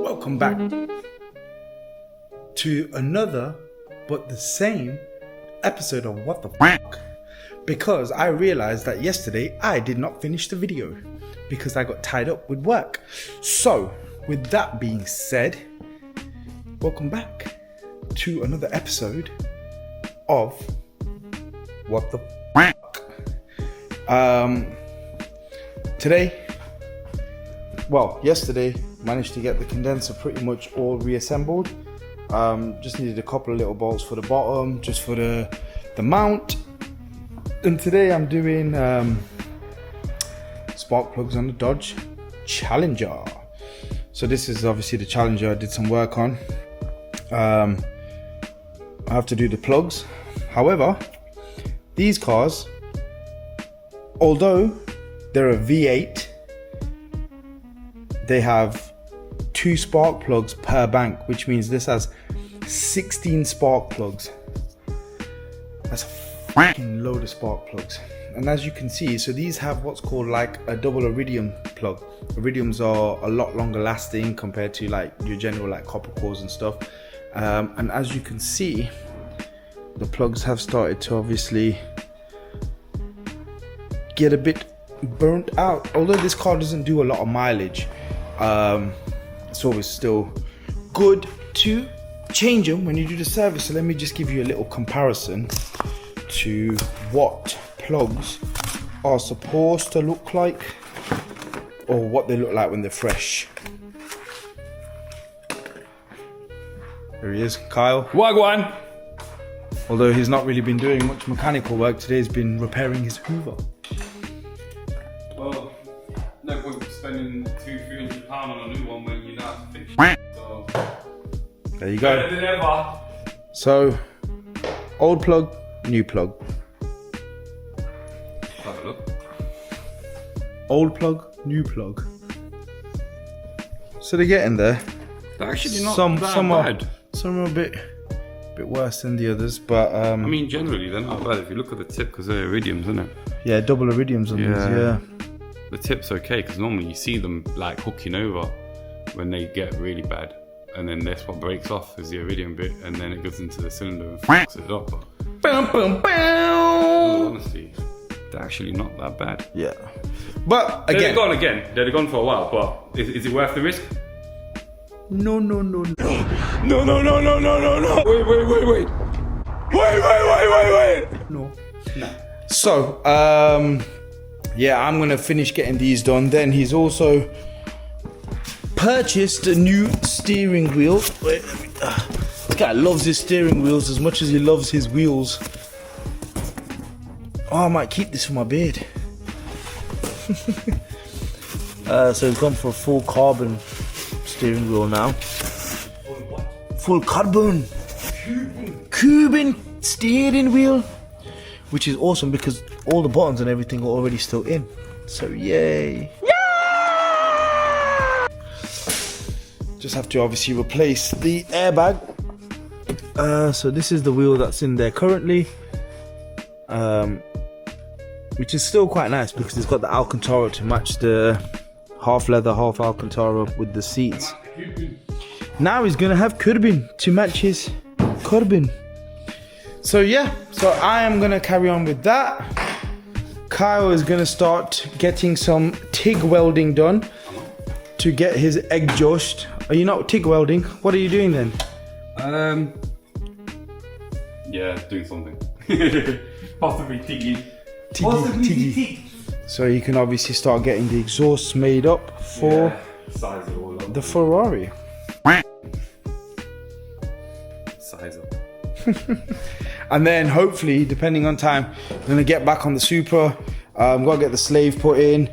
Welcome back to another but the same episode of What the Fuck, because I realized that yesterday I did not finish the video because I got tied up with work. So with that being said, welcome back to another episode of What the Fuck. Yesterday managed to get the condenser pretty much all reassembled. Just needed a couple of little bolts for the bottom, just for the mount. And today I'm doing spark plugs on the Dodge Challenger. So this is obviously the Challenger I did some work on. I have to do the plugs. However, these cars, although they're a V8, they have 2 spark plugs per bank, which means this has 16 spark plugs. That's a fucking load of spark plugs. And as you can see, so these have what's called like a double iridium plug. Iridiums are a lot longer lasting compared to like your general like copper cores and stuff. And as you can see, the plugs have started to obviously get a bit burnt out. Although this car doesn't do a lot of mileage, it's always still good to change them when you do the service. So let me just give you a little comparison to what plugs are supposed to look like, or what they look like when they're fresh. There he is, Kyle. Wagwan! Although he's not really been doing much mechanical work today, he's been repairing his Hoover. Well, no point spending £200-300 on a new one when you know how to fix it. So, there you go. Better than ever. So, old plug, new plug. Have a look. Old plug, new plug. So they're getting there. They're actually not some that bad. Some are a bit worse than the others, but I mean, generally they're not bad if you look at the tip, because they're iridiums, isn't it? yeah, double iridiums on these. Yeah. The tip's okay, because normally you see them like hooking over when they get really bad, and then that's what breaks off is the iridium bit, and then it goes into the cylinder and fucks it up. But honestly, they're actually not that bad. Yeah, but again, they're gone again. They're gone for a while, but is it worth the risk? No. No. Wait. No. So, yeah, I'm gonna finish getting these done. Then he's also purchased a new steering wheel. Wait, this guy loves his steering wheels as much as he loves his wheels. Oh, I might keep this for my beard. So he's gone for a full carbon steering wheel now. Full carbon. Cuban steering wheel. Which is awesome because all the buttons and everything are already still in. So yay. Yeah! Just have to obviously replace the airbag. So this is the wheel that's in there currently. Which is still quite nice because it's got the Alcantara to match the half leather, half Alcantara with the seats. Now he's gonna have curbing to match his curbing. So yeah, so I am gonna carry on with that. Kyle is gonna start getting some TIG welding done to get his exhaust. Are you not TIG welding? What are you doing then? Yeah, doing something. Possibly tigging. Tiggy. So you can obviously start getting the exhausts made up for Size it all up. the Ferrari. Size up. And then hopefully, depending on time, I'm gonna get back on the Supra. Gotta get the slave put in,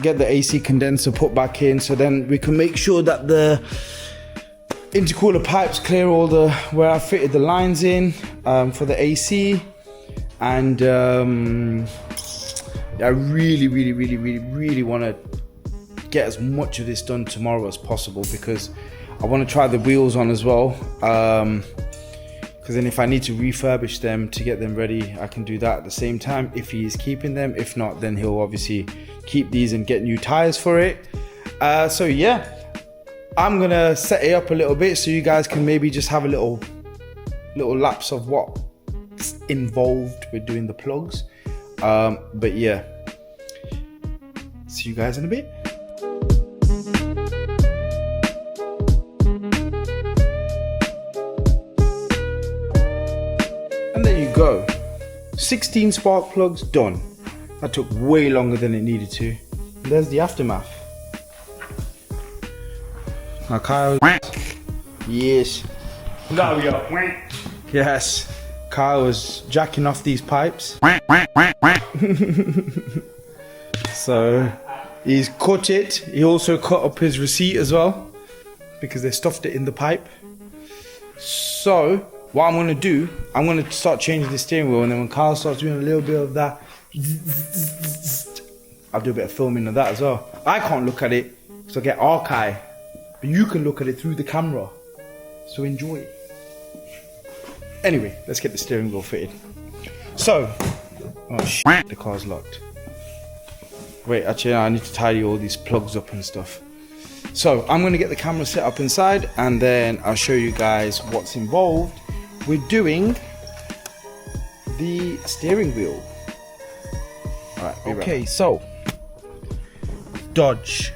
get the AC condenser put back in, so then we can make sure that the intercooler pipes clear all the where I fitted the lines in for the AC. And I really want to get as much of this done tomorrow as possible, because I want to try the wheels on as well. Because then if I need to refurbish them to get them ready, I can do that at the same time if he's keeping them. If not, then he'll obviously keep these and get new tires for it. So yeah, I'm gonna set it up a little bit so you guys can maybe just have a little lapse of what's involved with doing the plugs. But yeah, see you guys in a bit. And there you go, 16 spark plugs done. That took way longer than it needed to. And there's the aftermath. Now Kyle, yes, yes, Kyle was jacking off these pipes. So he's cut it. He also cut up his receipt as well because they stuffed it in the pipe. So what I'm gonna do, I'm gonna start changing the steering wheel, and then when Kyle starts doing a little bit of that, I'll do a bit of filming of that as well. I can't look at it, so I get archive, but you can look at it through the camera. So enjoy. Anyway, let's get the steering wheel fitted. So, oh shit, the car's locked. Wait, actually, I need to tidy all these plugs up and stuff. So I'm gonna get the camera set up inside, and then I'll show you guys what's involved with doing the steering wheel. Alright, okay, so Dodge.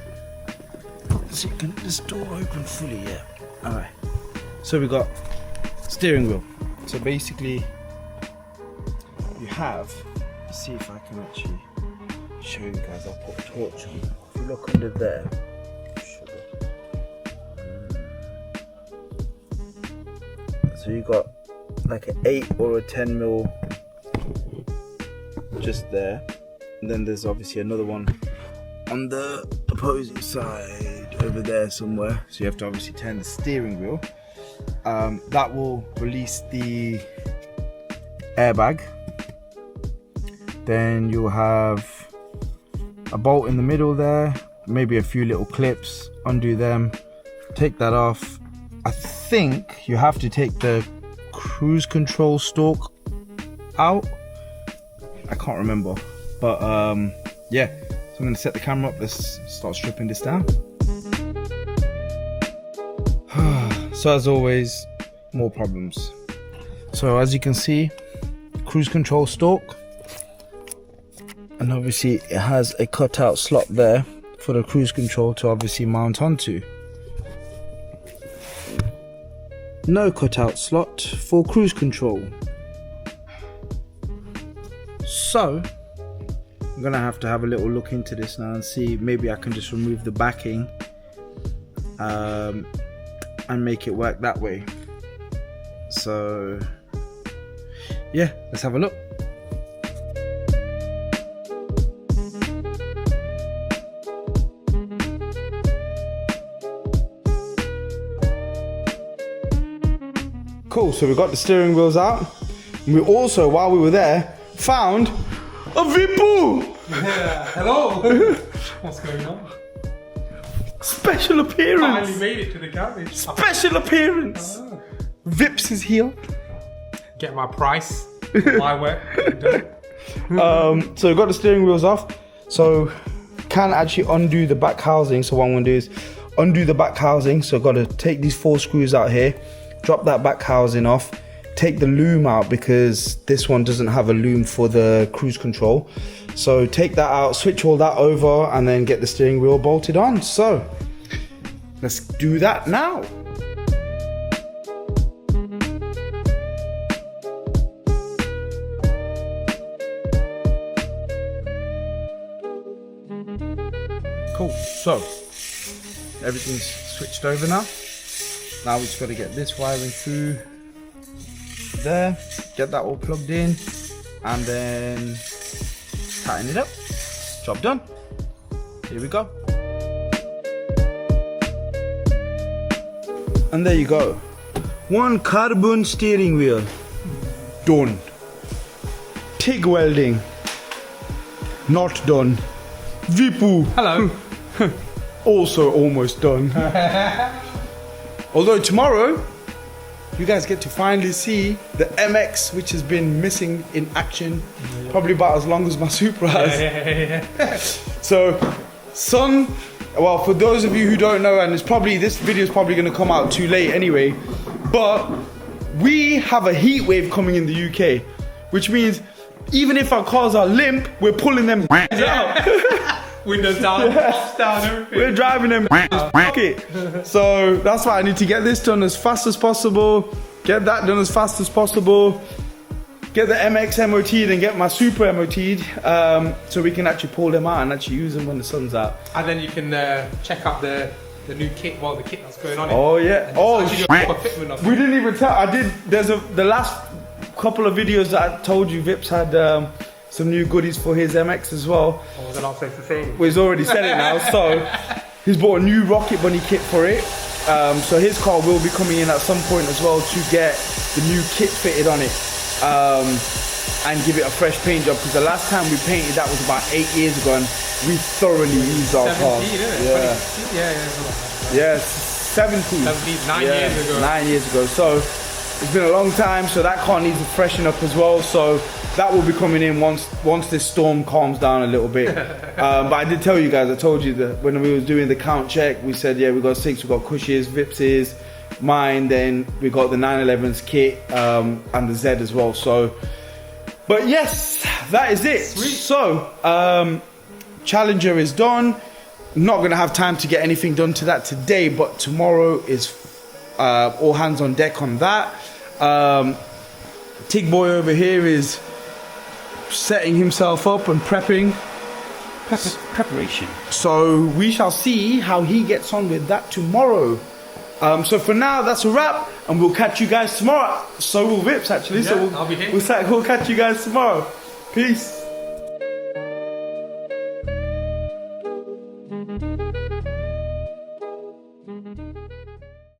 So you can get this door open fully, yeah. Alright. So we got steering wheel. So basically you have, let's see if I can actually show you guys. I'll put a torch on. If you look under there, so you got like an 8 or a 10 mil just there, and then there's obviously another one on the opposing side over there somewhere, so you have to obviously turn the steering wheel. That will release the airbag. Then you'll have a bolt in the middle there, maybe a few little clips, undo them, take that off. I think you have to take the cruise control stalk out. I can't remember, but yeah, so I'm gonna set the camera up. Let's start stripping this down. So as always, more problems. So as you can see, cruise control stalk, and obviously it has a cutout slot there for the cruise control to obviously mount onto. No cutout slot for cruise control. So I'm gonna have to have a little look into this now and see, maybe I can just remove the backing and make it work that way. So yeah, let's have a look. Cool, so we got the steering wheels out. And we also, while we were there, found a Vipu! Yeah, hello! What's going on? Special appearance! Finally made it to the garage. Special appearance! Oh. Vips is here. Get my price. My work. So we've got the steering wheels off. So can actually undo the back housing. So what I'm gonna do is undo the back housing. So I've got to take these 4 screws out here, drop that back housing off, take the loom out because this one doesn't have a loom for the cruise control. So take that out, switch all that over, and then get the steering wheel bolted on. So let's do that now. Cool, so everything's switched over now. Now we just got to get this wiring through there, get that all plugged in, and then tighten it up. Job done. Here we go. And there you go. One carbon steering wheel. Done. TIG welding. Not done. Vipu. Hello. Also almost done. Although tomorrow, you guys get to finally see the MX, which has been missing in action, probably about as long as my Supra has. Yeah. So, sun well, for those of you who don't know, and this video is probably going to come out too late anyway, but we have a heat wave coming in the UK, which means even if our cars are limp, we're pulling them out. Windows down, tops down, everything. We're driving them it. So that's why I need to get this done as fast as possible, get that done as fast as possible, get the MX MOT'd and get my Super MOT'd, so we can actually pull them out and actually use them when the sun's out. And then you can check out the new kit, the kit that's going on. Oh yeah. Oh shit. We didn't even tell. The last couple of videos that I told you, Vips had some new goodies for his MX as well. Oh, they're not safe to say. Well, he's already said it now. So he's bought a new Rocket Bunny kit for it. So his car will be coming in at some point as well to get the new kit fitted on it, and give it a fresh paint job, because the last time we painted that was about 8 years ago, and we thoroughly used our car. Yeah, 17. 9 years ago. 9 years ago. So it's been a long time, so that car needs to freshen up as well. So that will be coming in once this storm calms down a little bit. But I did tell you guys, I told you that when we were doing the count check, we said, yeah, we got 6, we got Cush's, Vips's, mine, then we got the 911's kit, and the Z as well. So, but yes, that is it. Sweet. So, Challenger is done. Not gonna have time to get anything done to that today, but tomorrow is all hands on deck on that. Tig Boy over here is setting himself up and prepping. Preparation. So we shall see how he gets on with that tomorrow. So for now, that's a wrap, and we'll catch you guys tomorrow. So will Vips actually. Yeah, so I'll be here. we'll catch you guys tomorrow. Peace.